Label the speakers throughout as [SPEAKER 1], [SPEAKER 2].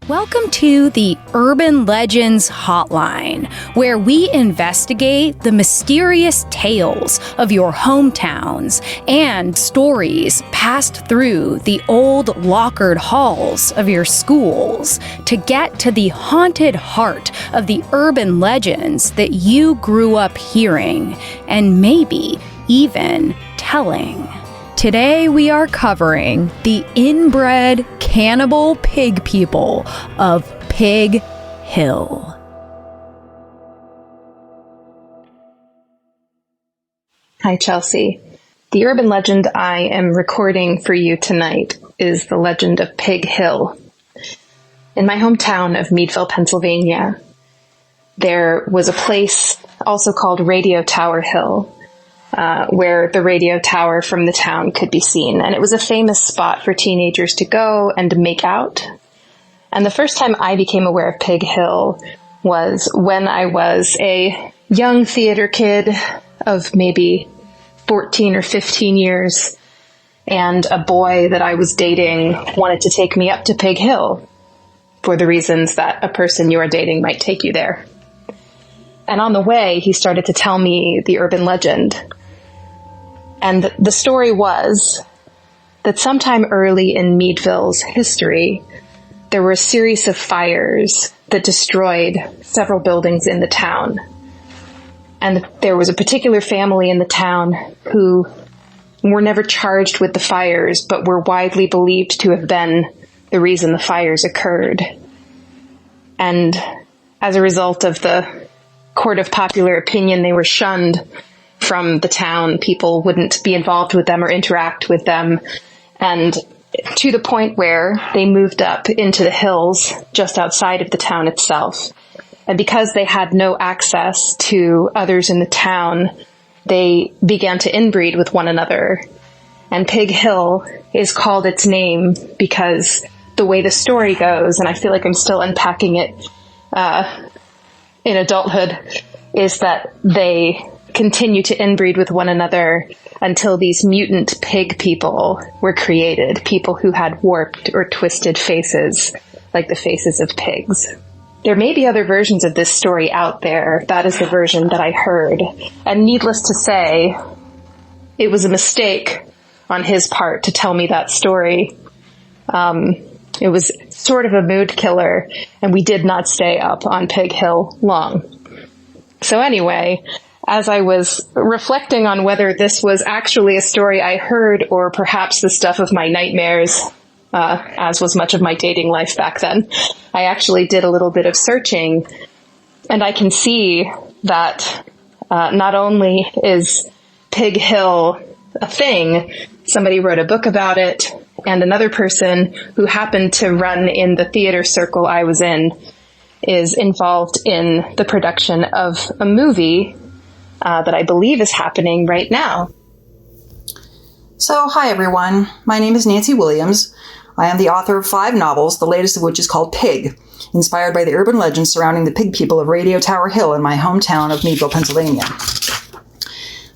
[SPEAKER 1] Welcome to the Urban Legends Hotline, where we investigate the mysterious tales of your hometowns and stories passed through the old lockered halls of your schools to get to the haunted heart of the urban legends that you grew up hearing and maybe even telling. Today we are covering the inbred cannibal pig people of Pig Hill.
[SPEAKER 2] Hi, Chelsey. The urban legend I am recording for you tonight is the legend of Pig Hill. In my hometown of Meadville, Pennsylvania, there was a place also called Radio Tower Hill, where the radio tower from the town could be seen. And it was a famous spot for teenagers to go and make out. And the first time I became aware of Pig Hill was when I was a young theater kid of maybe 14 or 15 years, and a boy that I was dating wanted to take me up to Pig Hill for the reasons that a person you are dating might take you there. And on the way, he started to tell me the urban legend. And the story was that sometime early in Meadville's history, there were a series of fires that destroyed several buildings in the town. And there was a particular family in the town who were never charged with the fires, but were widely believed to have been the reason the fires occurred. And as a result of the court of popular opinion, they were shunned from the town. People wouldn't be involved with them or interact with them. And to the point where they moved up into the hills just outside of the town itself. And because they had no access to others in the town, they began to inbreed with one another. And Pig Hill is called its name because the way the story goes, and I feel like I'm still unpacking it in adulthood, is that they continue to inbreed with one another until these mutant pig people were created, people who had warped or twisted faces like the faces of pigs. There may be other versions of this story out there. That is the version that I heard. And needless to say, it was a mistake on his part to tell me that story. It was sort of a mood killer, and we did not stay up on Pig Hill long. So anyway, as I was reflecting on whether this was actually a story I heard or perhaps the stuff of my nightmares, as was much of my dating life back then, I actually did a little bit of searching, and I can see that not only is Pig Hill a thing, somebody wrote a book about it, and another person who happened to run in the theater circle I was in is involved in the production of a movie that I believe is happening right now.
[SPEAKER 3] So, hi everyone. My name is Nancy Williams. I am the author of 5 novels, the latest of which is called Pig, inspired by the urban legends surrounding the pig people of Radio Tower Hill in my hometown of Meadville, Pennsylvania.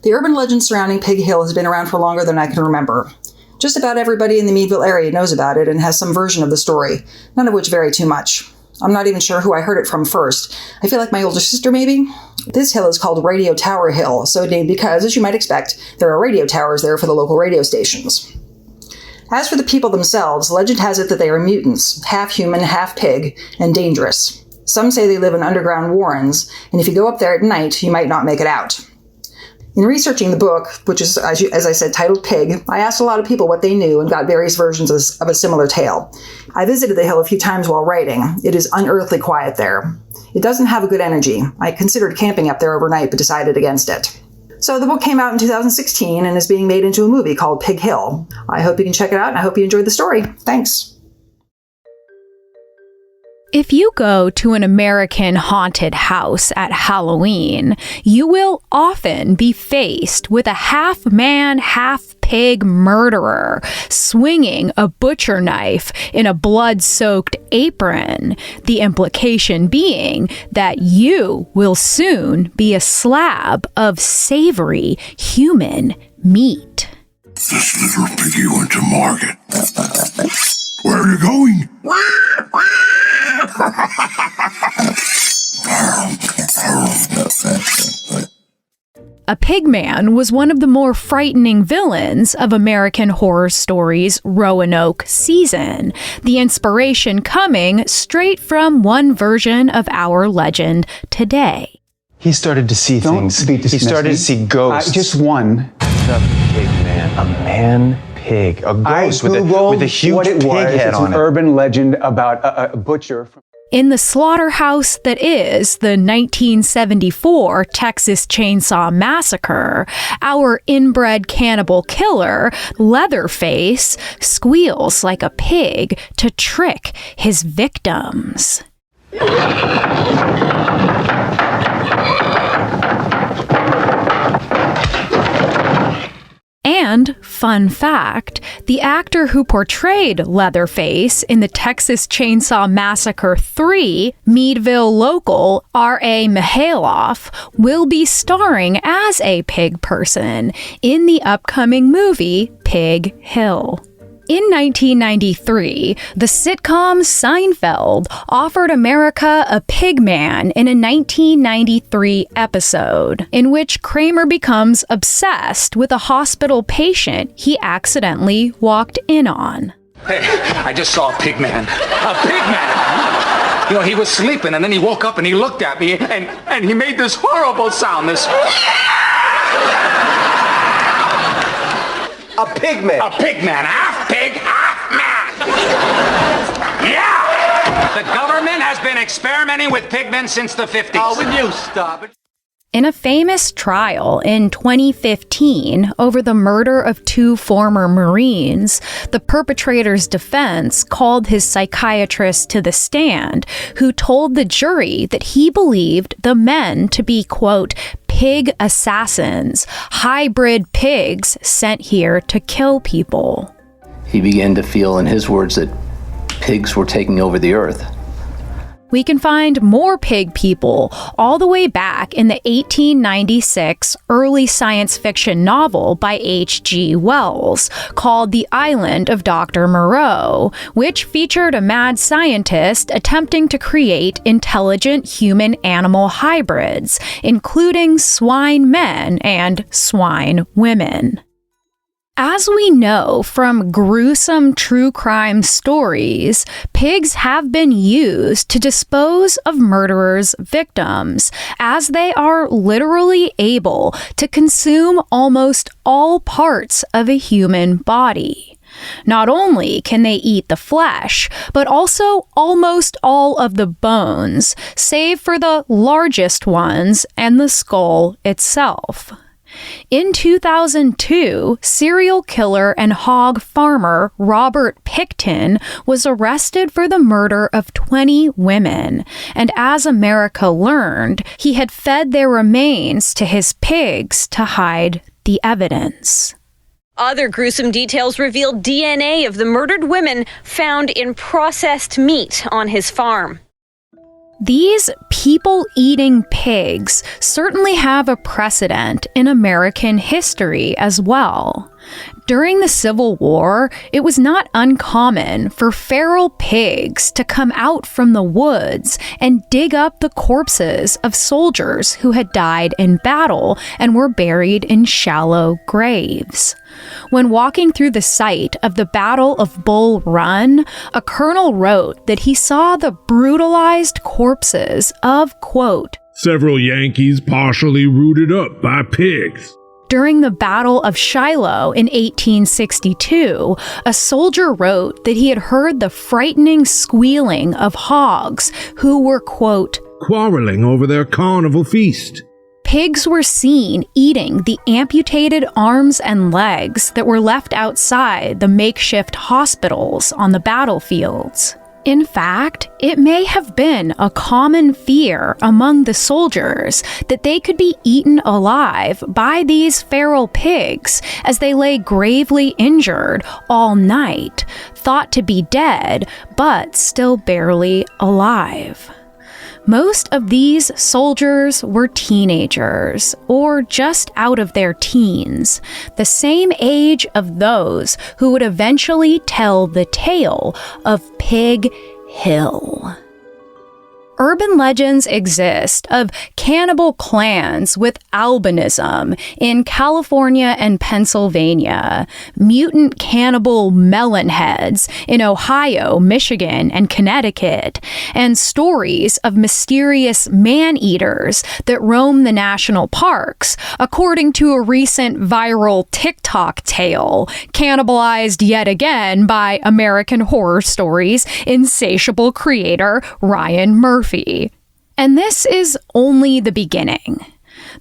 [SPEAKER 3] The urban legend surrounding Pig Hill has been around for longer than I can remember. Just about everybody in the Meadville area knows about it and has some version of the story, none of which vary too much. I'm not even sure who I heard it from first. I feel like my older sister, maybe? This hill is called Radio Tower Hill, so named because, as you might expect, there are radio towers there for the local radio stations. As for the people themselves, legend has it that they are mutants, half human, half pig, and dangerous. Some say they live in underground warrens, and if you go up there at night, you might not make it out. In researching the book, which is, as I said, titled Pig, I asked a lot of people what they knew and got various versions of a similar tale. I visited the hill a few times while writing. It is unearthly quiet there. It doesn't have a good energy. I considered camping up there overnight, but decided against it. So the book came out in 2016 and is being made into a movie called Pig Hill. I hope you can check it out, and I hope you enjoyed the story. Thanks.
[SPEAKER 1] If you go to an American haunted house at Halloween, you will often be faced with a half-man, half-pig murderer swinging a butcher knife in a blood-soaked apron, the implication being that you will soon be a slab of savory human meat.
[SPEAKER 4] This little piggy went to market. Where are you going?
[SPEAKER 1] A pigman was one of the more frightening villains of American Horror Story's Roanoke season, the inspiration coming straight from one version of our legend today.
[SPEAKER 5] He started to see things. He started to see ghosts.
[SPEAKER 6] Just one.
[SPEAKER 5] The pigman. A man-pig. A ghost with a huge pig head on it.
[SPEAKER 6] It's an urban legend about a butcher.
[SPEAKER 1] In the slaughterhouse that is the 1974 Texas Chainsaw Massacre, our inbred cannibal killer, Leatherface, squeals like a pig to trick his victims. And, fun fact, the actor who portrayed Leatherface in the Texas Chainsaw Massacre 3, Meadville local R.A. Mihailoff, will be starring as a pig person in the upcoming movie Pig Hill. In 1993, the sitcom Seinfeld offered America a pigman in a 1993 episode, in which Kramer becomes obsessed with a hospital patient he accidentally walked in on.
[SPEAKER 7] Hey, I just saw a pigman. A pigman! You know, he was sleeping and then he woke up and he looked at me and he made this horrible sound, this...
[SPEAKER 5] A pigman.
[SPEAKER 7] A pigman. Half pig, half man. Yeah! The government has been experimenting with pigmen since the 50s.
[SPEAKER 5] Oh, will you stop it?
[SPEAKER 1] In a famous trial in 2015 over the murder of 2 former Marines, the perpetrator's defense called his psychiatrist to the stand, who told the jury that he believed the men to be, quote, pig assassins, hybrid pigs sent here to kill people.
[SPEAKER 8] He began to feel, in his words, that pigs were taking over the earth.
[SPEAKER 1] We can find more pig people all the way back in the 1896 early science fiction novel by H.G. Wells called The Island of Dr. Moreau, which featured a mad scientist attempting to create intelligent human-animal hybrids, including swine men and swine women. As we know from gruesome true crime stories, pigs have been used to dispose of murderers' victims, as they are literally able to consume almost all parts of a human body. Not only can they eat the flesh, but also almost all of the bones, save for the largest ones and the skull itself. In 2002, serial killer and hog farmer Robert Pickton was arrested for the murder of 20 women, and as America learned, he had fed their remains to his pigs to hide the evidence.
[SPEAKER 9] Other gruesome details revealed DNA of the murdered women found in processed meat on his farm.
[SPEAKER 1] These people-eating pigs certainly have a precedent in American history as well. During the Civil War, it was not uncommon for feral pigs to come out from the woods and dig up the corpses of soldiers who had died in battle and were buried in shallow graves. When walking through the site of the Battle of Bull Run, a colonel wrote that he saw the brutalized corpses of, quote,
[SPEAKER 4] several Yankees partially rooted up by pigs.
[SPEAKER 1] During the Battle of Shiloh in 1862, a soldier wrote that he had heard the frightening squealing of hogs who were, quote,
[SPEAKER 4] quarreling over their carnival feast.
[SPEAKER 1] Pigs were seen eating the amputated arms and legs that were left outside the makeshift hospitals on the battlefields. In fact, it may have been a common fear among the soldiers that they could be eaten alive by these feral pigs as they lay gravely injured all night, thought to be dead, but still barely alive. Most of these soldiers were teenagers, or just out of their teens, the same age of those who would eventually tell the tale of Pig Hill. Urban legends exist of cannibal clans with albinism in California and Pennsylvania, mutant cannibal melonheads in Ohio, Michigan, and Connecticut, and stories of mysterious man-eaters that roam the national parks, according to a recent viral TikTok tale, cannibalized yet again by American Horror Stories insatiable creator Ryan Murphy. And this is only the beginning.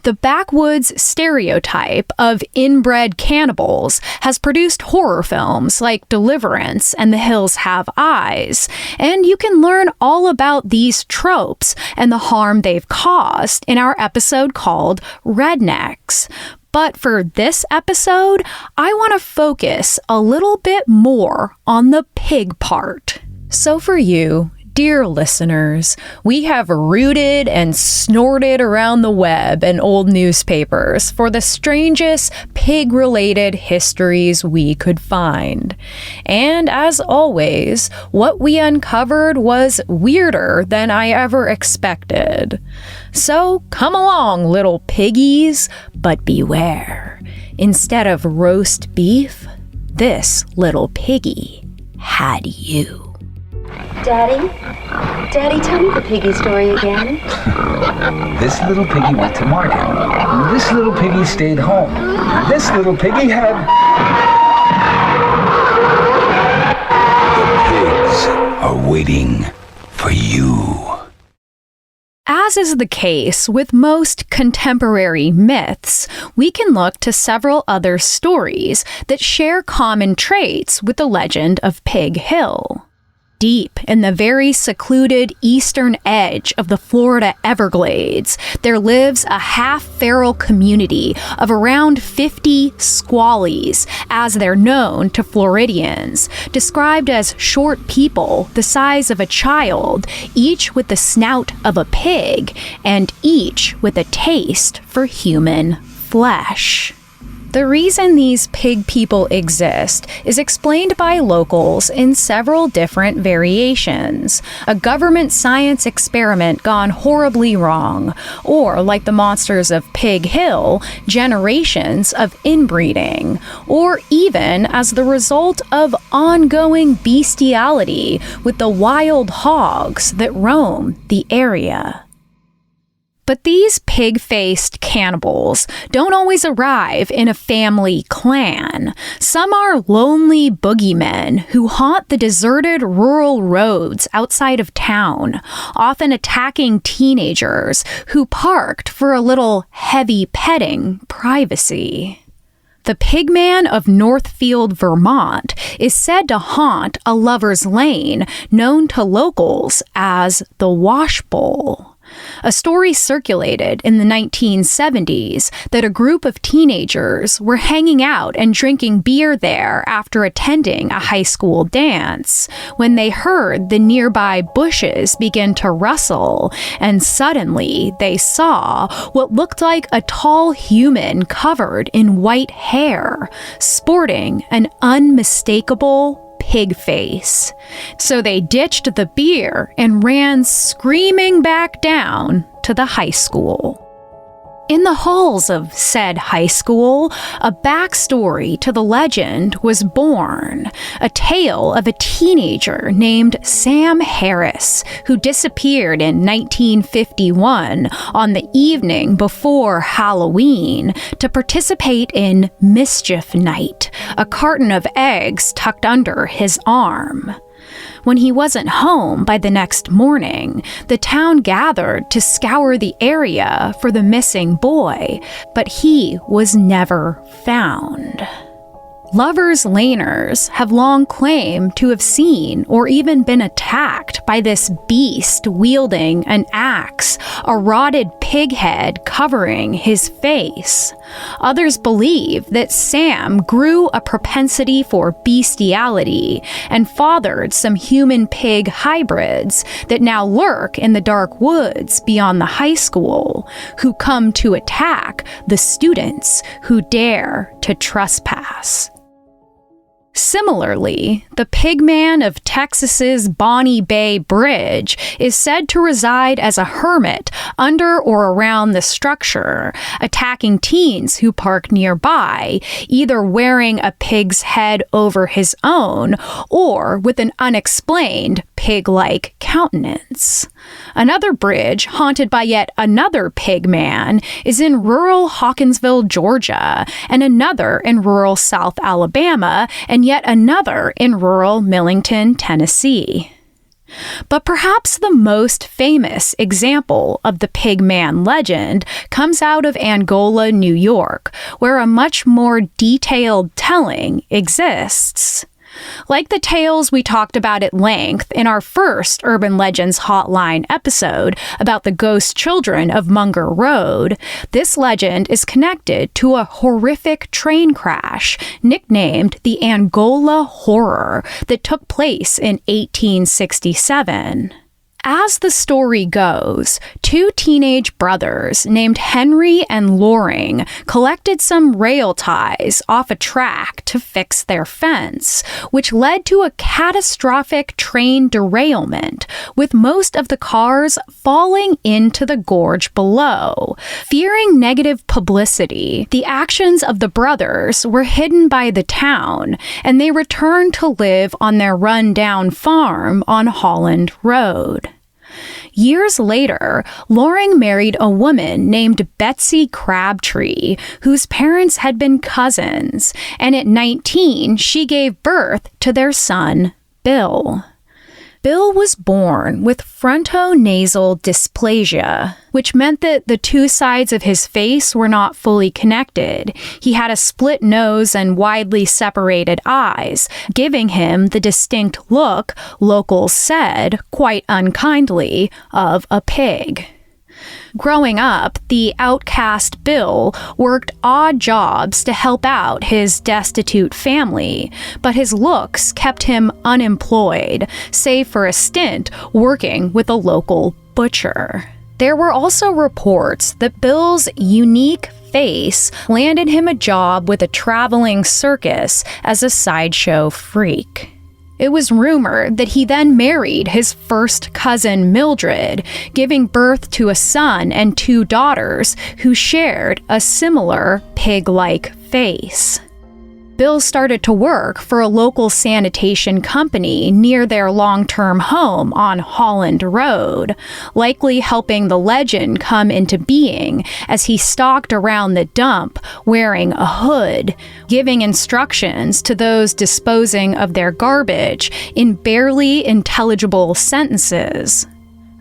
[SPEAKER 1] The backwoods stereotype of inbred cannibals has produced horror films like Deliverance and The Hills Have Eyes, and you can learn all about these tropes and the harm they've caused in our episode called Rednecks. But for this episode, I want to focus a little bit more on the pig part. So for you, dear listeners, we have rooted and snorted around the web and old newspapers for the strangest pig-related histories we could find. And as always, what we uncovered was weirder than I ever expected. So come along, little piggies, but beware. Instead of roast beef, this little piggy had you.
[SPEAKER 10] Daddy, tell me the piggy story again.
[SPEAKER 11] This little piggy went to market. This little piggy stayed home. This little piggy had... The pigs are waiting for you.
[SPEAKER 1] As is the case with most contemporary myths, we can look to several other stories that share common traits with the legend of Pig Hill. Deep in the very secluded eastern edge of the Florida Everglades, there lives a half-feral community of around 50 squallies, as they're known to Floridians, described as short people the size of a child, each with the snout of a pig, and each with a taste for human flesh. The reason these pig people exist is explained by locals in several different variations. A government science experiment gone horribly wrong, or like the monsters of Pig Hill, generations of inbreeding, or even as the result of ongoing bestiality with the wild hogs that roam the area. But these pig-faced cannibals don't always arrive in a family clan. Some are lonely boogeymen who haunt the deserted rural roads outside of town, often attacking teenagers who parked for a little heavy petting privacy. The Pigman of Northfield, Vermont, is said to haunt a lover's lane known to locals as the Wash Bowl. A story circulated in the 1970s that a group of teenagers were hanging out and drinking beer there after attending a high school dance, when they heard the nearby bushes begin to rustle, and suddenly they saw what looked like a tall human covered in white hair, sporting an unmistakable pig face. So they ditched the beer and ran screaming back down to the high school. In the halls of said high school, a backstory to the legend was born, a tale of a teenager named Sam Harris, who disappeared in 1951 on the evening before Halloween to participate in Mischief Night, a carton of eggs tucked under his arm. When he wasn't home by the next morning, the town gathered to scour the area for the missing boy, but he was never found. Lovers' laners have long claimed to have seen or even been attacked by this beast wielding an axe, a rotted pig head covering his face. Others believe that Sam grew a propensity for bestiality and fathered some human-pig hybrids that now lurk in the dark woods beyond the high school, who come to attack the students who dare to trespass. Similarly, the pigman of Texas's Bonnie Bay Bridge is said to reside as a hermit under or around the structure, attacking teens who park nearby, either wearing a pig's head over his own or with an unexplained pig-like countenance. Another bridge haunted by yet another pigman is in rural Hawkinsville, Georgia, and another in rural South Alabama, and yet another in rural Millington, Tennessee. But perhaps the most famous example of the pigman legend comes out of Angola, New York, where a much more detailed telling exists. Like the tales we talked about at length in our first Urban Legends Hotline episode about the ghost children of Munger Road, this legend is connected to a horrific train crash nicknamed the Angola Horror that took place in 1867. As the story goes, two teenage brothers named Henry and Loring collected some rail ties off a track to fix their fence, which led to a catastrophic train derailment, with most of the cars falling into the gorge below. Fearing negative publicity, the actions of the brothers were hidden by the town, and they returned to live on their run-down farm on Holland Road. Years later, Loring married a woman named Betsy Crabtree, whose parents had been cousins, and at 19, she gave birth to their son, Bill. Bill was born with frontonasal dysplasia, which meant that the two sides of his face were not fully connected. He had a split nose and widely separated eyes, giving him the distinct look, locals said, quite unkindly, of a pig. Growing up, the outcast Bill worked odd jobs to help out his destitute family, but his looks kept him unemployed, save for a stint working with a local butcher. There were also reports that Bill's unique face landed him a job with a traveling circus as a sideshow freak. It was rumored that he then married his first cousin Mildred, giving birth to a son and two daughters who shared a similar pig-like face. Bill started to work for a local sanitation company near their long-term home on Holland Road, likely helping the legend come into being as he stalked around the dump wearing a hood, giving instructions to those disposing of their garbage in barely intelligible sentences.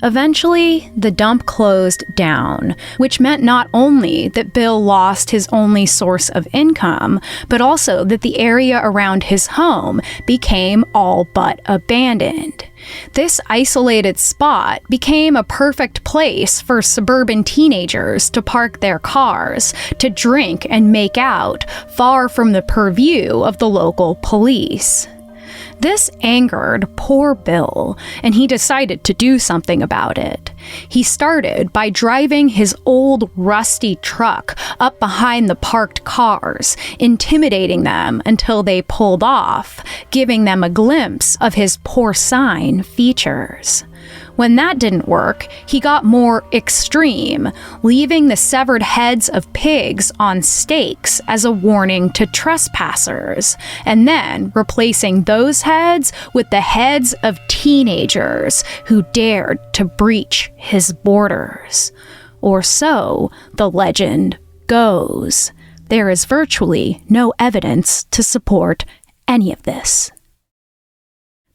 [SPEAKER 1] Eventually, the dump closed down, which meant not only that Bill lost his only source of income, but also that the area around his home became all but abandoned. This isolated spot became a perfect place for suburban teenagers to park their cars, to drink and make out, far from the purview of the local police. This angered poor Bill, and he decided to do something about it. He started by driving his old, rusty truck up behind the parked cars, intimidating them until they pulled off, giving them a glimpse of his porcine features. When that didn't work, he got more extreme, leaving the severed heads of pigs on stakes as a warning to trespassers, and then replacing those heads with the heads of teenagers who dared to breach his borders. Or so the legend goes. There is virtually no evidence to support any of this.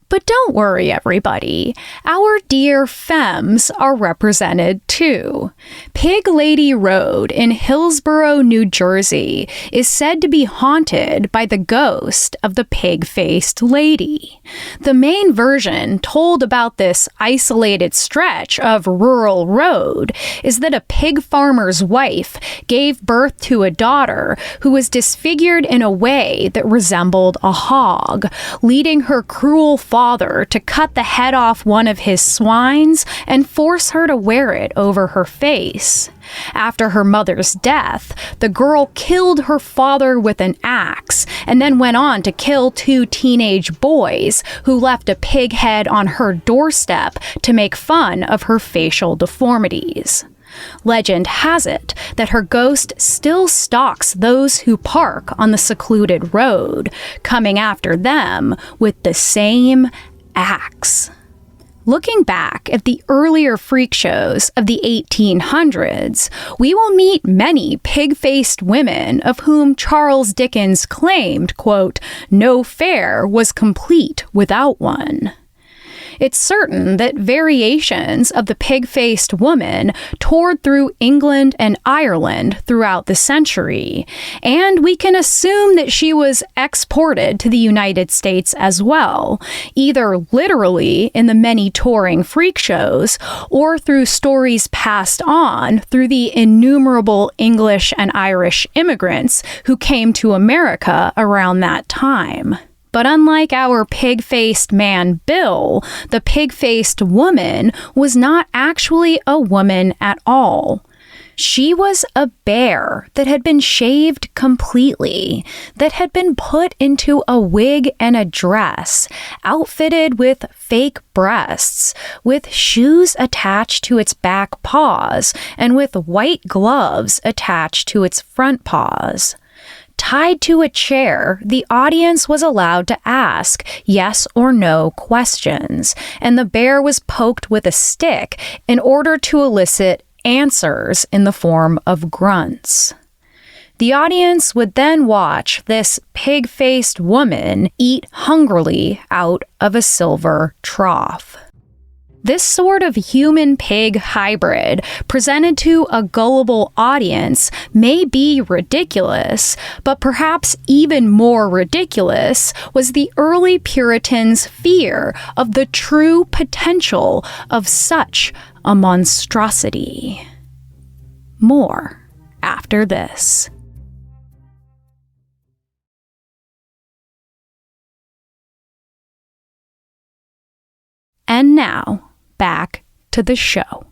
[SPEAKER 1] But don't worry, everybody. Our dear femmes are represented too. Pig Lady Road in Hillsborough, New Jersey is said to be haunted by the ghost of the pig-faced lady. The main version told about this isolated stretch of rural road is that a pig farmer's wife gave birth to a daughter who was disfigured in a way that resembled a hog, leading her cruel father to cut the head off one of his swines and force her to wear it over her face. After her mother's death, the girl killed her father with an axe and then went on to kill 2 teenage boys who left a pig head on her doorstep to make fun of her facial deformities. Legend has it that her ghost still stalks those who park on the secluded road, coming after them with the same axe. Looking back at the earlier freak shows of the 1800s, we will meet many pig-faced women of whom Charles Dickens claimed, quote, "No fair was complete without one." It's certain that variations of the pig-faced woman toured through England and Ireland throughout the century, and we can assume that she was exported to the United States as well, either literally in the many touring freak shows or through stories passed on through the innumerable English and Irish immigrants who came to America around that time. But unlike our pig-faced man Bill, the pig-faced woman was not actually a woman at all. She was a bear that had been shaved completely, that had been put into a wig and a dress, outfitted with fake breasts, with shoes attached to its back paws, and with white gloves attached to its front paws. Tied to a chair, the audience was allowed to ask yes or no questions, and the bear was poked with a stick in order to elicit answers in the form of grunts. The audience would then watch this pig-faced woman eat hungrily out of a silver trough. This sort of human-pig hybrid presented to a gullible audience may be ridiculous, but perhaps even more ridiculous was the early Puritans' fear of the true potential of such a monstrosity. More after this. And now, back to the show.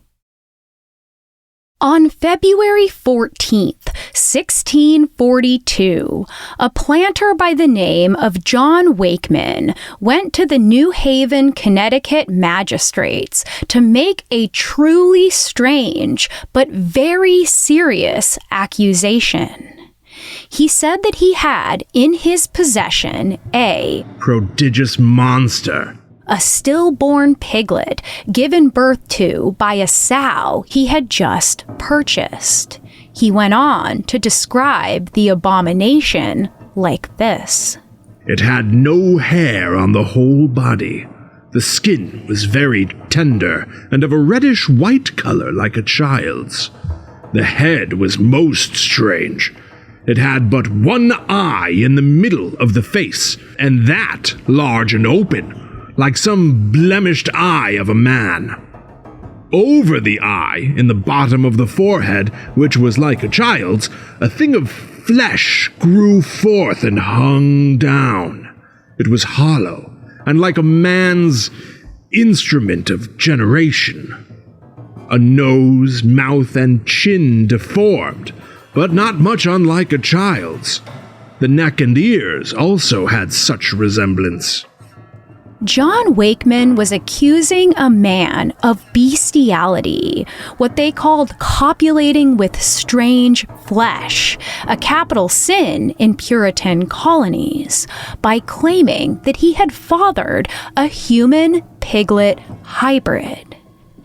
[SPEAKER 1] On February 14th, 1642, a planter by the name of John Wakeman went to the New Haven, Connecticut magistrates to make a truly strange but very serious accusation. He said that he had in his possession a
[SPEAKER 4] prodigious monster,
[SPEAKER 1] a stillborn piglet given birth to by a sow he had just purchased. He went on to describe the abomination like this.
[SPEAKER 4] It had no hair on the whole body. The skin was very tender and of a reddish-white color like a child's. The head was most strange. It had but one eye in the middle of the face, and that large and open, like some blemished eye of a man. Over the eye, in the bottom of the forehead, which was like a child's, a thing of flesh grew forth and hung down. It was hollow, and like a man's instrument of generation. A nose, mouth, and chin deformed, but not much unlike a child's. The neck and ears also had such resemblance.
[SPEAKER 1] John Wakeman was accusing a man of bestiality, what they called copulating with strange flesh, a capital sin in Puritan colonies, by claiming that he had fathered a human-piglet hybrid.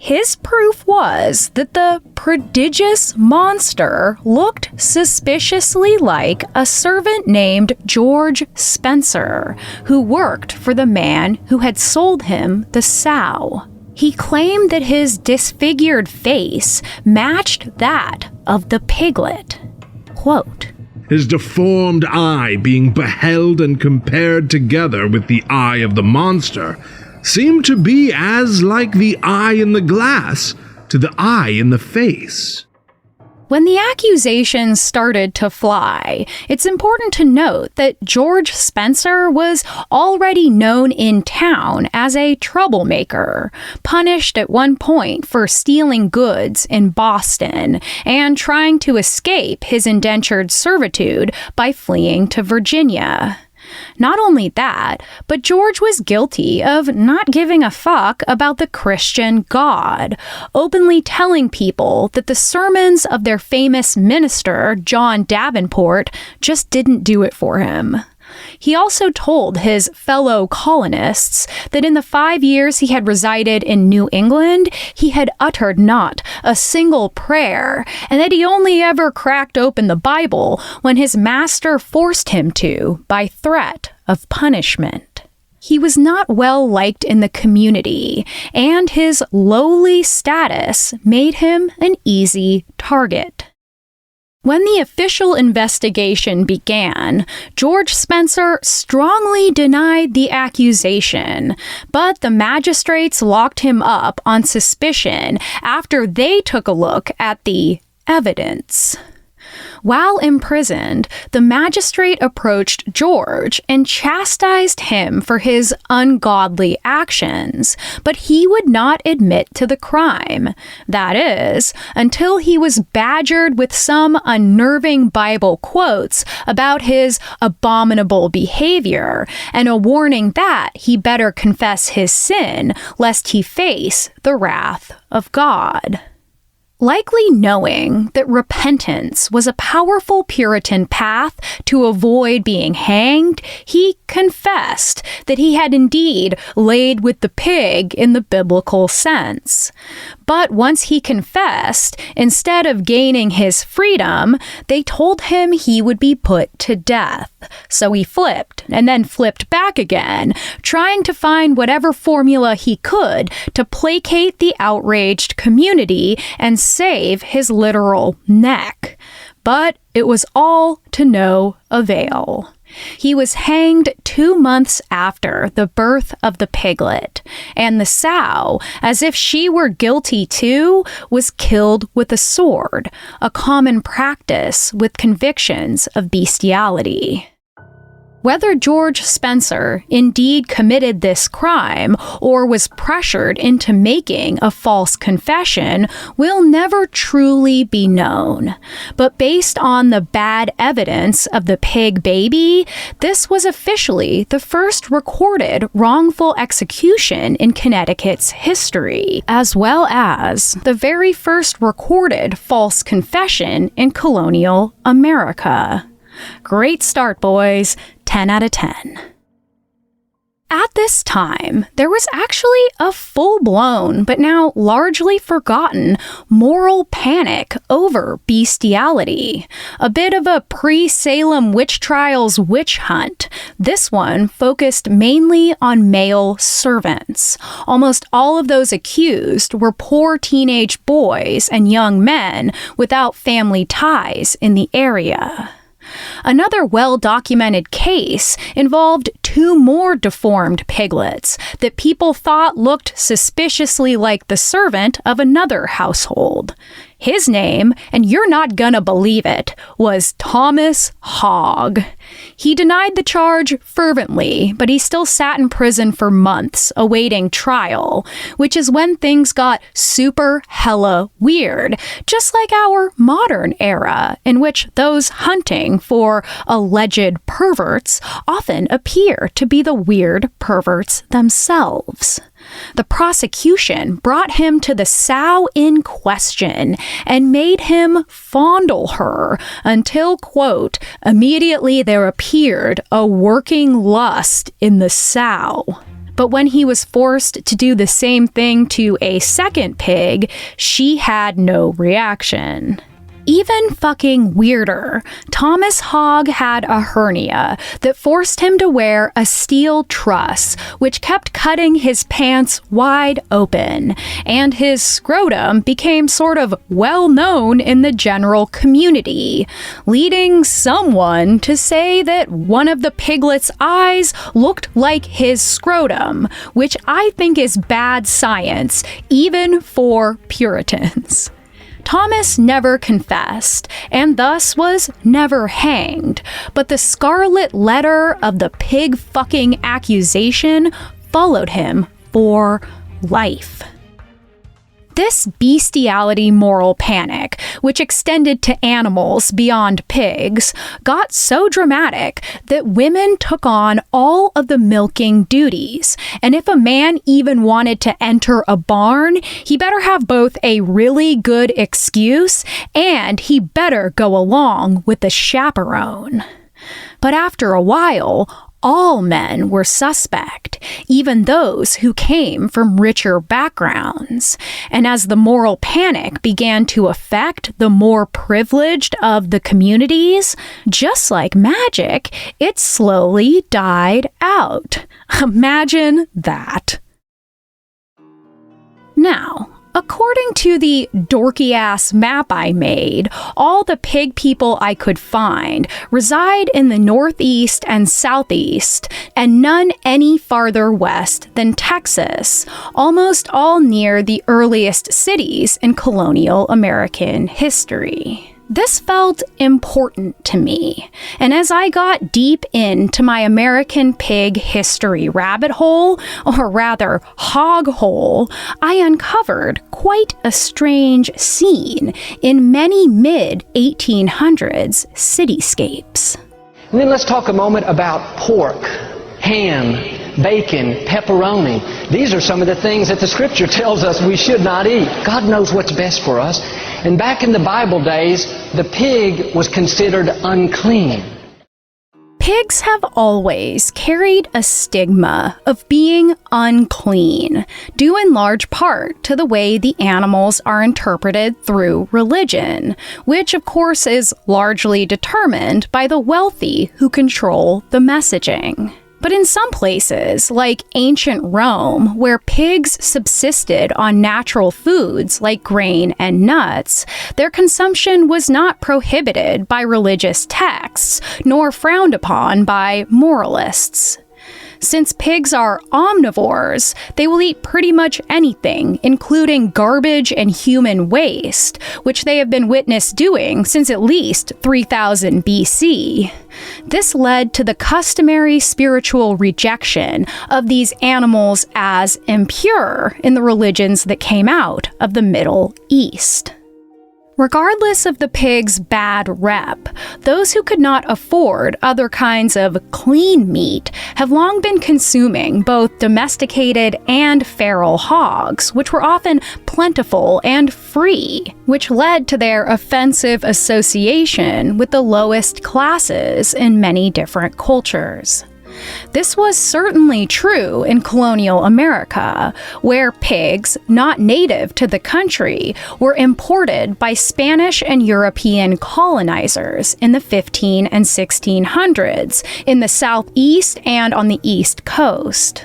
[SPEAKER 1] His proof was that the prodigious monster looked suspiciously like a servant named George Spencer, who worked for the man who had sold him the sow. He claimed that his disfigured face matched that of the piglet. Quote,
[SPEAKER 4] his deformed eye being beheld and compared together with the eye of the monster seemed to be as like the eye in the glass to the eye in the face.
[SPEAKER 1] When the accusations started to fly, it's important to note that George Spencer was already known in town as a troublemaker, punished at one point for stealing goods in Boston and trying to escape his indentured servitude by fleeing to Virginia. Not only that, but George was guilty of not giving a fuck about the Christian God, openly telling people that the sermons of their famous minister, John Davenport, just didn't do it for him. He also told his fellow colonists that in the 5 years he had resided in New England, he had uttered not a single prayer, and that he only ever cracked open the Bible when his master forced him to by threat of punishment. He was not well liked in the community, and his lowly status made him an easy target. When the official investigation began, George Spencer strongly denied the accusation, but the magistrates locked him up on suspicion after they took a look at the evidence. While imprisoned, the magistrate approached George and chastised him for his ungodly actions, but he would not admit to the crime. That is, until he was badgered with some unnerving Bible quotes about his abominable behavior and a warning that he better confess his sin lest he face the wrath of God. Likely knowing that repentance was a powerful Puritan path to avoid being hanged, he confessed that he had indeed laid with the pig in the biblical sense. But once he confessed, instead of gaining his freedom, they told him he would be put to death. So he flipped, and then flipped back again, trying to find whatever formula he could to placate the outraged community and save his literal neck. But it was all to no avail. He was hanged 2 months after the birth of the piglet, and the sow, as if she were guilty too, was killed with a sword, a common practice with convictions of bestiality. Whether George Spencer indeed committed this crime or was pressured into making a false confession will never truly be known. But based on the bad evidence of the pig baby, this was officially the first recorded wrongful execution in Connecticut's history, as well as the very first recorded false confession in colonial America. Great start, boys. 10 out of 10. At this time, there was actually a full-blown, but now largely forgotten, moral panic over bestiality. A bit of a pre-Salem witch trials witch hunt. This one focused mainly on male servants. Almost all of those accused were poor teenage boys and young men without family ties in the area. Another well-documented case involved 2 more deformed piglets that people thought looked suspiciously like the servant of another household. His name, and you're not gonna believe it, was Thomas Hogg. He denied the charge fervently, but he still sat in prison for months awaiting trial, which is when things got super hella weird, just like our modern era, in which those hunting for alleged perverts often appear to be the weird perverts themselves. The prosecution brought him to the sow in question and made him fondle her until, quote, immediately there appeared a working lust in the sow. But when he was forced to do the same thing to a second pig, she had no reaction. Even fucking weirder, Thomas Hogg had a hernia that forced him to wear a steel truss, which kept cutting his pants wide open, and his scrotum became sort of well known in the general community, leading someone to say that one of the piglet's eyes looked like his scrotum, which I think is bad science, even for Puritans. Thomas never confessed, and thus was never hanged, but the scarlet letter of the pig-fucking accusation followed him for life. This bestiality moral panic, which extended to animals beyond pigs, got so dramatic that women took on all of the milking duties. And if a man even wanted to enter a barn, he better have both a really good excuse and he better go along with the chaperone. But after a while, all men were suspect, even those who came from richer backgrounds. And as the moral panic began to affect the more privileged of the communities, just like magic, it slowly died out. Imagine that. Now, according to the dorky-ass map I made, all the pig people I could find reside in the northeast and southeast, and none any farther west than Texas, almost all near the earliest cities in colonial American history. This felt important to me, and as I got deep into my American pig history rabbit hole, or rather hog hole, I uncovered quite a strange scene in many mid-1800s cityscapes.
[SPEAKER 12] And then let's talk a moment about pork, ham, bacon, pepperoni. These are some of the things that the scripture tells us we should not eat. God knows what's best for us. And back in the Bible days, the pig was considered unclean.
[SPEAKER 1] Pigs have always carried a stigma of being unclean, due in large part to the way the animals are interpreted through religion, which of course is largely determined by the wealthy who control the messaging. But in some places, like ancient Rome, where pigs subsisted on natural foods like grain and nuts, their consumption was not prohibited by religious texts, nor frowned upon by moralists. Since pigs are omnivores, they will eat pretty much anything, including garbage and human waste, which they have been witnessed doing since at least 3000 BC. This led to the customary spiritual rejection of these animals as impure in the religions that came out of the Middle East. Regardless of the pig's bad rep, those who could not afford other kinds of clean meat have long been consuming both domesticated and feral hogs, which were often plentiful and free, which led to their offensive association with the lowest classes in many different cultures. This was certainly true in colonial America, where pigs, not native to the country, were imported by Spanish and European colonizers in the 15 and 1600s in the southeast and on the east coast.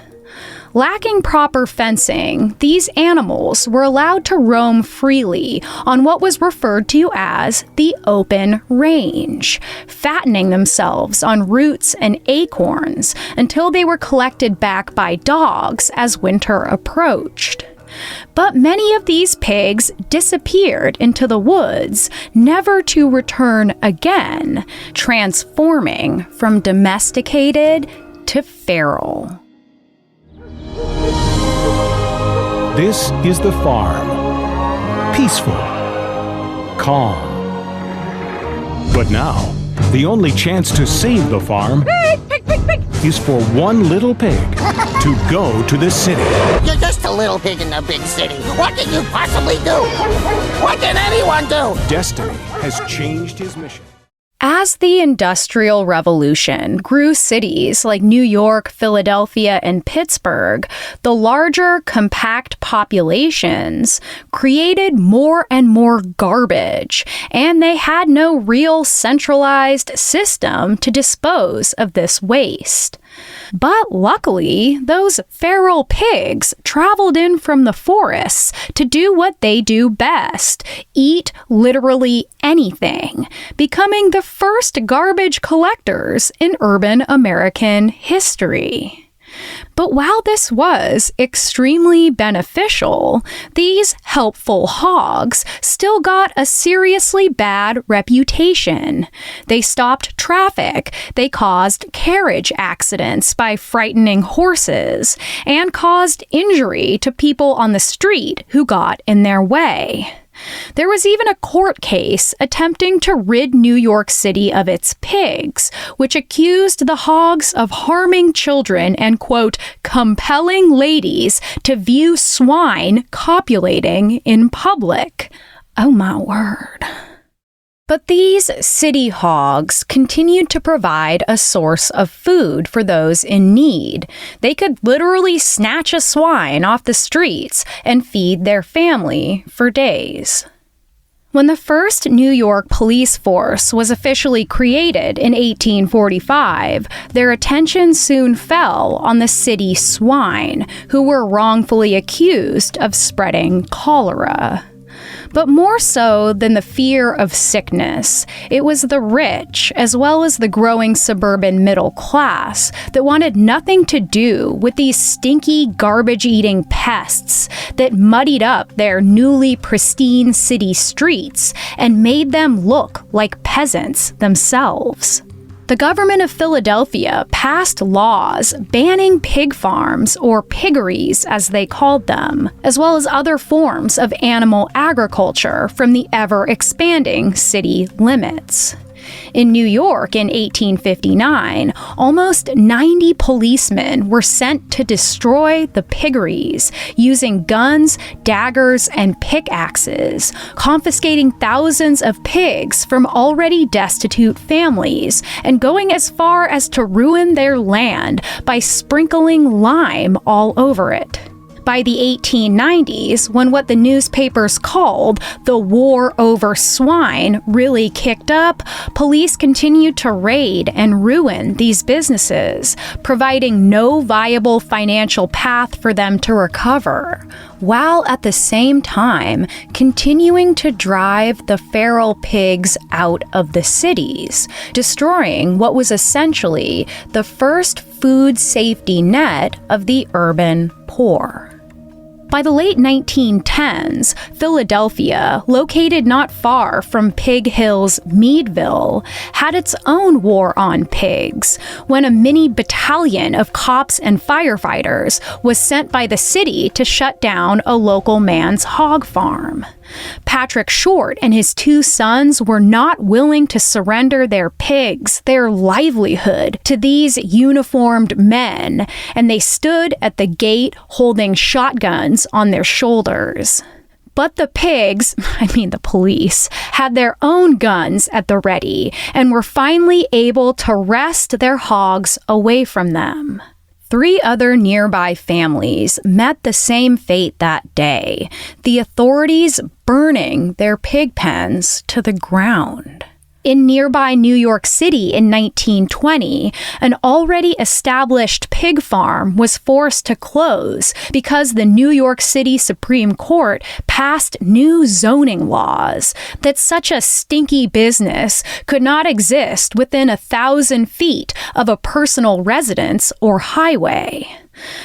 [SPEAKER 1] Lacking proper fencing, these animals were allowed to roam freely on what was referred to as the open range, fattening themselves on roots and acorns until they were collected back by dogs as winter approached. But many of these pigs disappeared into the woods, never to return again, transforming from domesticated to feral.
[SPEAKER 13] This is the farm. Peaceful. Calm. But now, the only chance to save the farm is for one little pig to go to the city.
[SPEAKER 14] You're just a little pig in the big city. What can you possibly do? What can anyone do?
[SPEAKER 13] Destiny has changed his mission.
[SPEAKER 1] As As the Industrial Revolution grew cities like New York, Philadelphia, and Pittsburgh, the larger, compact populations created more and more garbage, and they had no real centralized system to dispose of this waste. But luckily, those feral pigs traveled in from the forests to do what they do best, eat literally anything, becoming the first garbage collectors in urban American history. But while this was extremely beneficial, these helpful hogs still got a seriously bad reputation. They stopped traffic, they caused carriage accidents by frightening horses, and caused injury to people on the street who got in their way. There was even a court case attempting to rid New York City of its pigs, which accused the hogs of harming children and, quote, compelling ladies to view swine copulating in public. Oh my word. But these city hogs continued to provide a source of food for those in need. They could literally snatch a swine off the streets and feed their family for days. When the first New York police force was officially created in 1845, their attention soon fell on the city swine, who were wrongfully accused of spreading cholera. But more so than the fear of sickness, it was the rich, as well as the growing suburban middle class, that wanted nothing to do with these stinky, garbage-eating pests that muddied up their newly pristine city streets and made them look like peasants themselves. The government of Philadelphia passed laws banning pig farms, or piggeries as they called them, as well as other forms of animal agriculture from the ever-expanding city limits. In New York in 1859, almost 90 policemen were sent to destroy the piggeries, using guns, daggers, and pickaxes, confiscating thousands of pigs from already destitute families, and going as far as to ruin their land by sprinkling lime all over it. By the 1890s, when what the newspapers called the war over swine really kicked up, police continued to raid and ruin these businesses, providing no viable financial path for them to recover, while at the same time continuing to drive the feral pigs out of the cities, destroying what was essentially the first food safety net of the urban poor. By the late 1910s, Philadelphia, located not far from Pig Hill's Meadville, had its own war on pigs, when a mini battalion of cops and firefighters was sent by the city to shut down a local man's hog farm. Patrick Short and his two sons were not willing to surrender their pigs, their livelihood, to these uniformed men, and they stood at the gate holding shotguns on their shoulders. But the pigs, the police, had their own guns at the ready and were finally able to wrest their hogs away from them. 3 other nearby families met the same fate that day, the authorities burning their pig pens to the ground. In nearby New York City in 1920, an already established pig farm was forced to close because the New York City Supreme Court passed new zoning laws that such a stinky business could not exist within 1,000 feet of a personal residence or highway.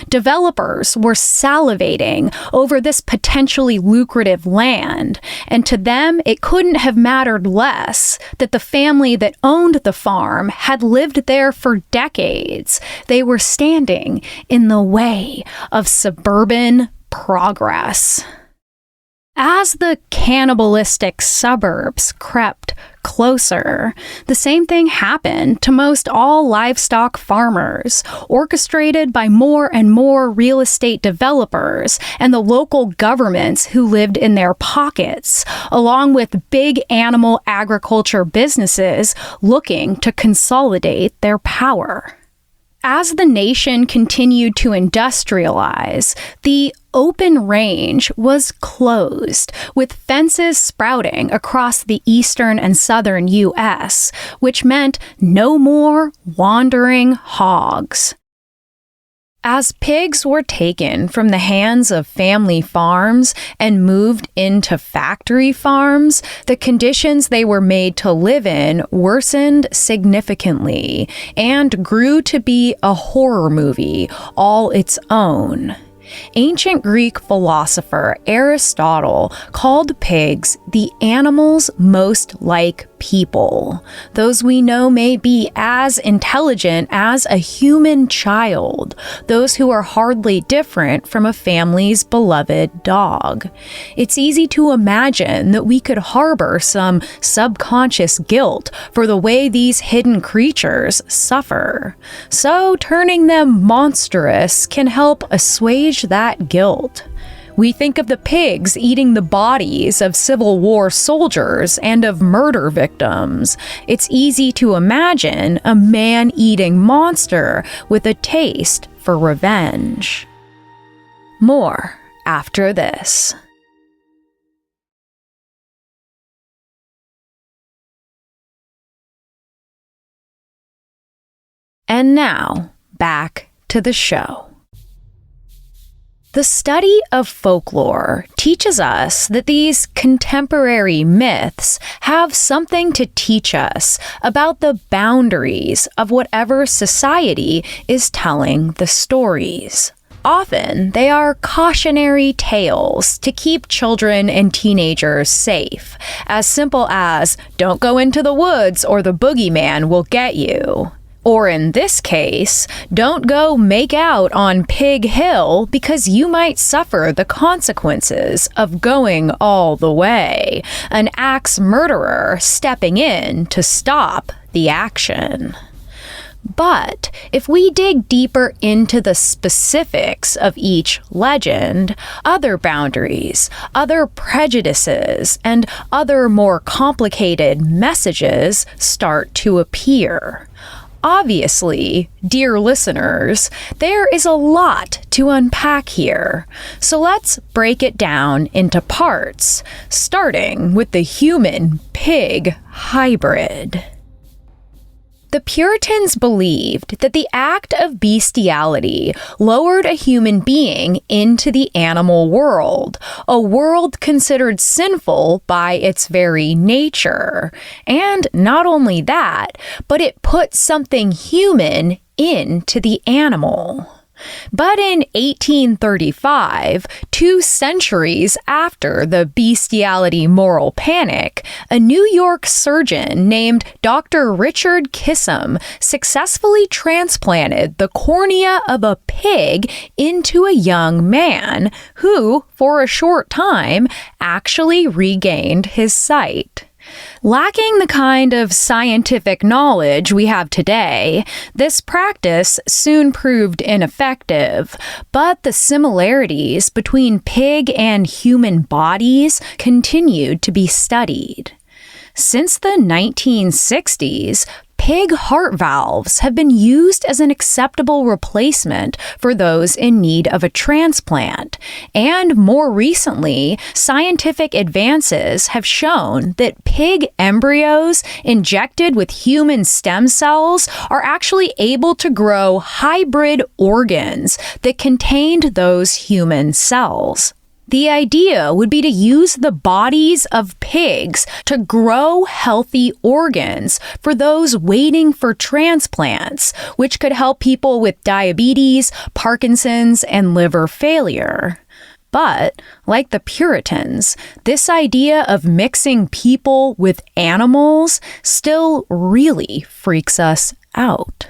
[SPEAKER 1] Developers were salivating over this potentially lucrative land, and to them it couldn't have mattered less that the family that owned the farm had lived there for decades. They were standing in the way of suburban progress. As the cannibalistic suburbs crept closer, the same thing happened to most all livestock farmers, orchestrated by more and more real estate developers and the local governments who lived in their pockets, along with big animal agriculture businesses looking to consolidate their power. As the nation continued to industrialize, the open range was closed, with fences sprouting across the eastern and southern U.S., which meant no more wandering hogs. As pigs were taken from the hands of family farms and moved into factory farms, the conditions they were made to live in worsened significantly and grew to be a horror movie all its own. Ancient Greek philosopher Aristotle called pigs the animals most like people, those we know may be as intelligent as a human child, those who are hardly different from a family's beloved dog. It's easy to imagine that we could harbor some subconscious guilt for the way these hidden creatures suffer. So turning them monstrous can help assuage that guilt. We think of the pigs eating the bodies of Civil War soldiers and of murder victims. It's easy to imagine a man-eating monster with a taste for revenge. More after this. And now, back to the show. The study of folklore teaches us that these contemporary myths have something to teach us about the boundaries of whatever society is telling the stories. Often, they are cautionary tales to keep children and teenagers safe, as simple as, "Don't go into the woods or the boogeyman will get you." Or in this case, "Don't go make out on Pig Hill because you might suffer the consequences of going all the way. An axe murderer stepping in to stop the action." But if we dig deeper into the specifics of each legend, other boundaries, other prejudices, and other more complicated messages start to appear. Obviously, dear listeners, there is a lot to unpack here, so let's break it down into parts, starting with the human-pig hybrid. The Puritans believed that the act of bestiality lowered a human being into the animal world, a world considered sinful by its very nature. And not only that, but it put something human into the animal. But in 1835, 2 centuries after the bestiality moral panic, a New York surgeon named Dr. Richard Kissam successfully transplanted the cornea of a pig into a young man who, for a short time, actually regained his sight. Lacking the kind of scientific knowledge we have today, this practice soon proved ineffective, but the similarities between pig and human bodies continued to be studied. Since the 1960s, pig heart valves have been used as an acceptable replacement for those in need of a transplant. And more recently, scientific advances have shown that pig embryos injected with human stem cells are actually able to grow hybrid organs that contained those human cells. The idea would be to use the bodies of pigs to grow healthy organs for those waiting for transplants, which could help people with diabetes, Parkinson's, and liver failure. But, like the Puritans, this idea of mixing people with animals still really freaks us out.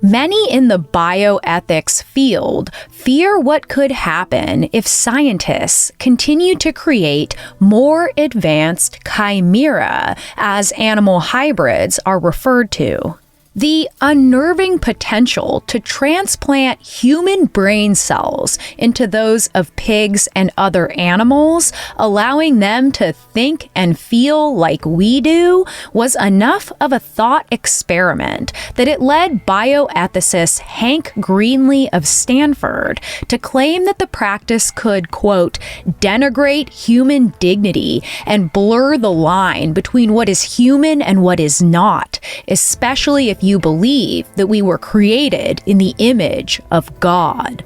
[SPEAKER 1] Many in the bioethics field fear what could happen if scientists continue to create more advanced chimera, as animal hybrids are referred to. The unnerving potential to transplant human brain cells into those of pigs and other animals, allowing them to think and feel like we do, was enough of a thought experiment that it led bioethicist Hank Greenlee of Stanford to claim that the practice could, quote, denigrate human dignity and blur the line between what is human and what is not, especially if you believe that we were created in the image of God.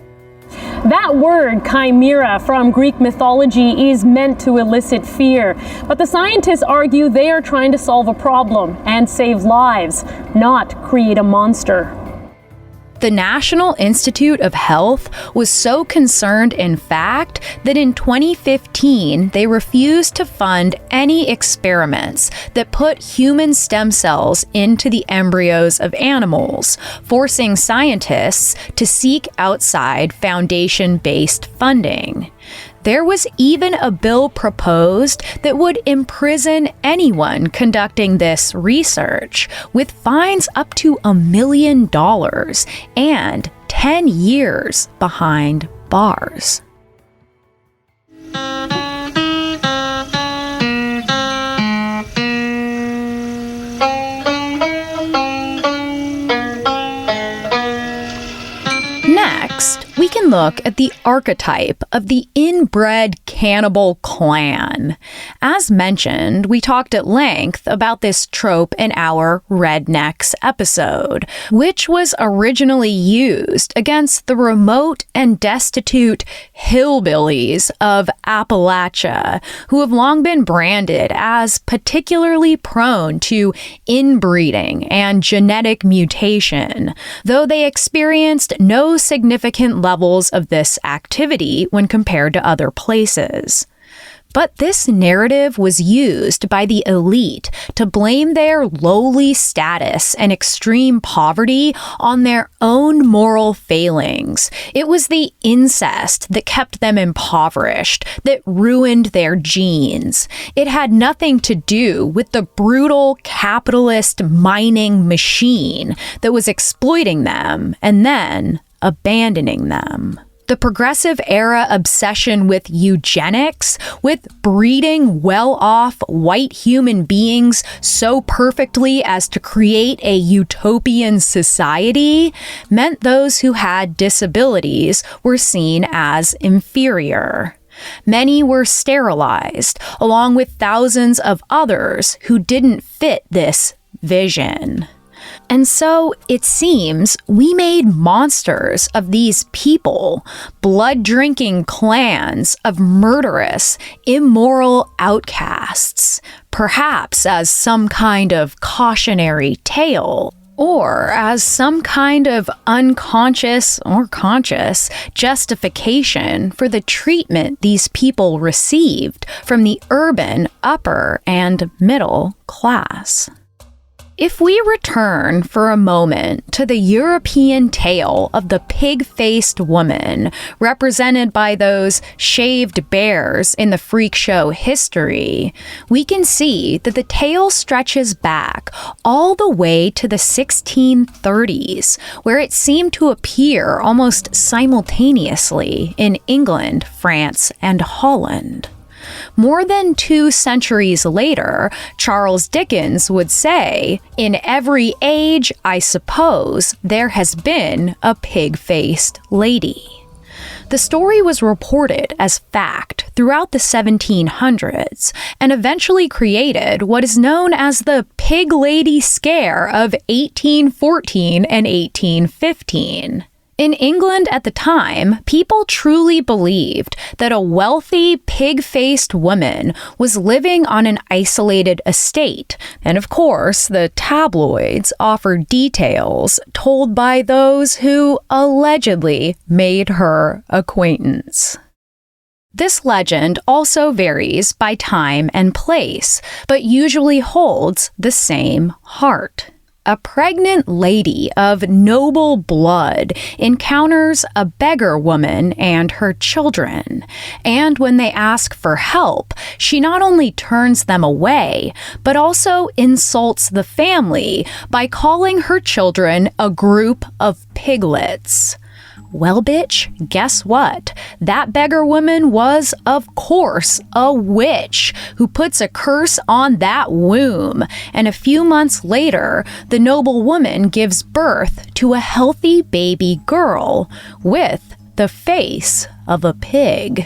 [SPEAKER 15] That word, chimera, from Greek mythology is meant to elicit fear, but the scientists argue they are trying to solve a problem and save lives, not create a monster.
[SPEAKER 1] The National Institute of Health was so concerned, in fact, that in 2015 they refused to fund any experiments that put human stem cells into the embryos of animals, forcing scientists to seek outside foundation-based funding. There was even a bill proposed that would imprison anyone conducting this research, with fines up to $1 million and 10 years behind bars. Next, we can look at the archetype of the inbred cannibal clan. As mentioned, we talked at length about this trope in our Rednecks episode, which was originally used against the remote and destitute hillbillies of Appalachia, who have long been branded as particularly prone to inbreeding and genetic mutation, though they experienced no significant levels of this activity when compared to other places. But this narrative was used by the elite to blame their lowly status and extreme poverty on their own moral failings. It was the incest that kept them impoverished, that ruined their genes. It had nothing to do with the brutal capitalist mining machine that was exploiting them and then abandoning them. The progressive era obsession with eugenics, with breeding well-off white human beings so perfectly as to create a utopian society, meant those who had disabilities were seen as inferior. Many were sterilized, along with thousands of others who didn't fit this vision. And so, it seems, we made monsters of these people, blood-drinking clans of murderous, immoral outcasts, perhaps as some kind of cautionary tale, or as some kind of unconscious or conscious justification for the treatment these people received from the urban upper and middle class. If we return for a moment to the European tale of the pig-faced woman, represented by those shaved bears in the freak show Hysteria, we can see that the tale stretches back all the way to the 1630s, where it seemed to appear almost simultaneously in England, France, and Holland. More than 2 centuries later, Charles Dickens would say, "In every age, I suppose, there has been a pig-faced lady." The story was reported as fact throughout the 1700s and eventually created what is known as the Pig Lady Scare of 1814 and 1815. In England at the time, people truly believed that a wealthy, pig-faced woman was living on an isolated estate, and of course, the tabloids offered details told by those who allegedly made her acquaintance. This legend also varies by time and place, but usually holds the same heart. A pregnant lady of noble blood encounters a beggar woman and her children. And when they ask for help, she not only turns them away, but also insults the family by calling her children a group of piglets. Well, bitch, guess what? That beggar woman was, of course, a witch who puts a curse on that womb. And a few months later, the noble woman gives birth to a healthy baby girl with the face of a pig.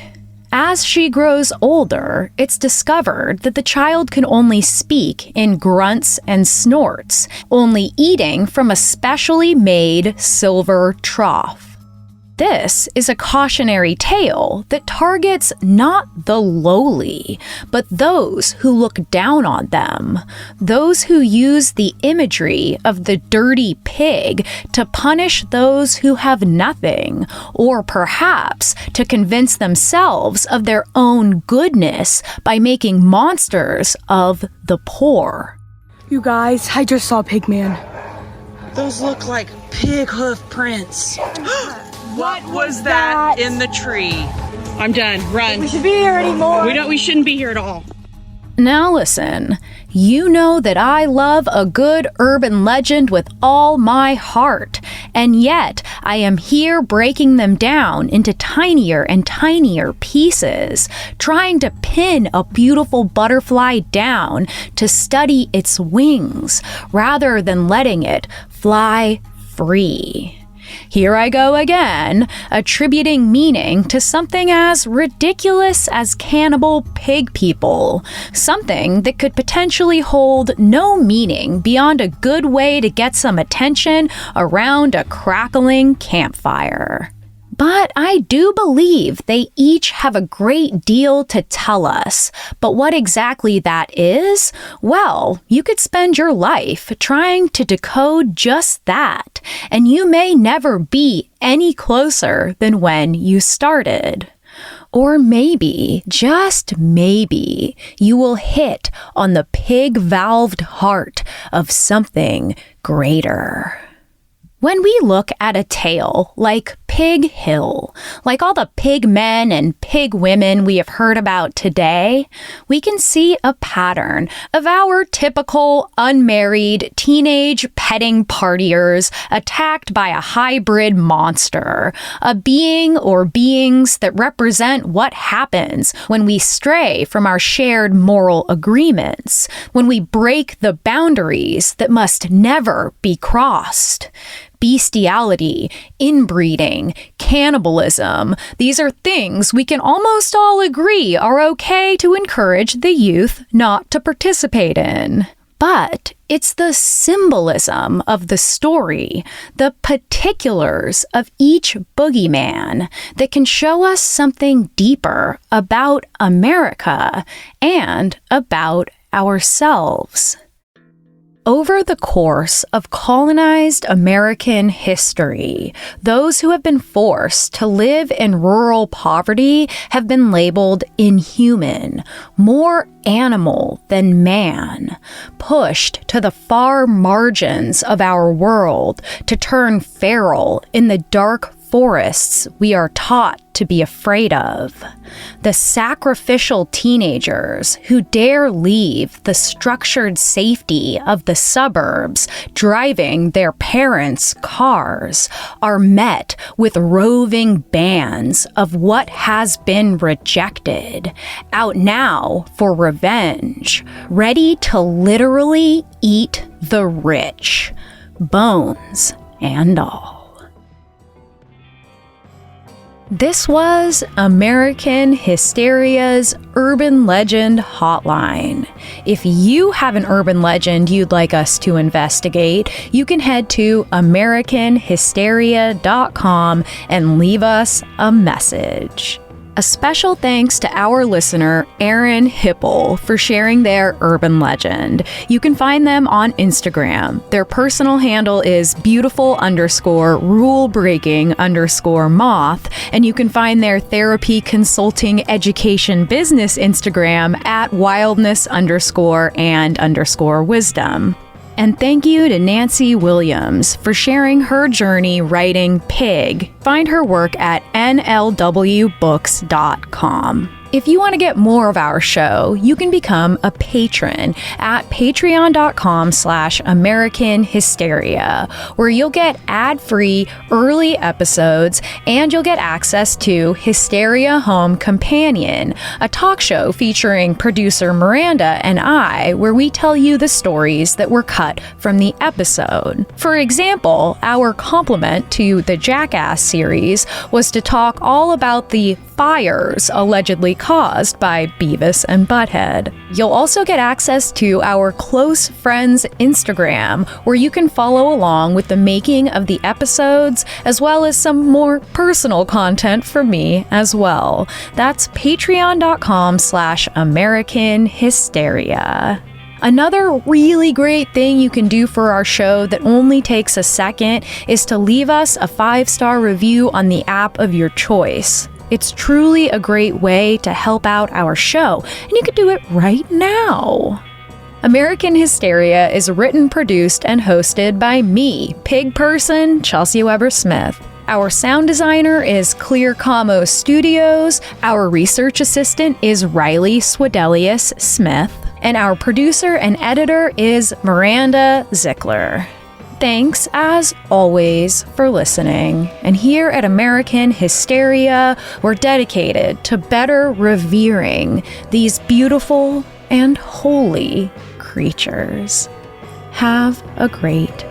[SPEAKER 1] As she grows older, it's discovered that the child can only speak in grunts and snorts, only eating from a specially made silver trough. This is a cautionary tale that targets not the lowly, but those who look down on them, those who use the imagery of the dirty pig to punish those who have nothing, or perhaps to convince themselves of their own goodness by making monsters of the poor.
[SPEAKER 16] You guys, I just saw Pigman.
[SPEAKER 17] Those look like pig hoof prints. What was that in the tree? I'm done. Run.
[SPEAKER 16] We should be here anymore.
[SPEAKER 17] We shouldn't be here at all.
[SPEAKER 1] Now listen, you know that I love a good urban legend with all my heart, and yet I am here breaking them down into tinier and tinier pieces, trying to pin a beautiful butterfly down to study its wings, rather than letting it fly free. Here I go again, attributing meaning to something as ridiculous as cannibal pig people, something that could potentially hold no meaning beyond a good way to get some attention around a crackling campfire. But I do believe they each have a great deal to tell us. But what exactly that is? Well, you could spend your life trying to decode just that, and you may never be any closer than when you started. Or maybe, just maybe, you will hit on the pig-valved heart of something greater. When we look at a tale like Pig Hill, like all the pig men and pig women we have heard about today, we can see a pattern of our typical unmarried teenage petting partiers attacked by a hybrid monster, a being or beings that represent what happens when we stray from our shared moral agreements, when we break the boundaries that must never be crossed. Bestiality, inbreeding, cannibalism, these are things we can almost all agree are okay to encourage the youth not to participate in. But it's the symbolism of the story, the particulars of each boogeyman, that can show us something deeper about America and about ourselves. Over the course of colonized American history, those who have been forced to live in rural poverty have been labeled inhuman, more animal than man, pushed to the far margins of our world to turn feral in the dark forests we are taught to be afraid of. The sacrificial teenagers who dare leave the structured safety of the suburbs, driving their parents' cars, are met with roving bands of what has been rejected, out now for revenge, ready to literally eat the rich, bones and all. This was American Hysteria's Urban Legend Hotline. If you have an urban legend you'd like us to investigate, you can head to AmericanHysteria.com and leave us a message. A special thanks to our listener, Erin Hipple, for sharing their urban legend. You can find them on Instagram. Their personal handle is beautiful_rule-breaking_moth, and you can find their therapy consulting education business Instagram at wildness_and_wisdom. And thank you to Nancy Williams for sharing her journey writing Pig. Find her work at nlwbooks.com. If you want to get more of our show, you can become a patron at patreon.com/American Hysteria, where you'll get ad-free early episodes and you'll get access to Hysteria Home Companion, a talk show featuring producer Miranda and I, where we tell you the stories that were cut from the episode. For example, our complement to the Jackass series was to talk all about the fires allegedly caused by Beavis and Butthead. You'll also get access to our Close Friends Instagram, where you can follow along with the making of the episodes, as well as some more personal content from me as well. That's patreon.com/American Hysteria. Another really great thing you can do for our show that only takes a second is to leave us a 5-star review on the app of your choice. It's truly a great way to help out our show, and you can do it right now. American Hysteria is written, produced, and hosted by me, pig person Chelsey Weber-Smith. Our sound designer is Clear Como Studios, our research assistant is Riley Swedelius-Smith, and our producer and editor is Miranda Zickler. Thanks, as always, for listening. And here at American Hysteria, we're dedicated to better revering these beautiful and holy creatures. Have a great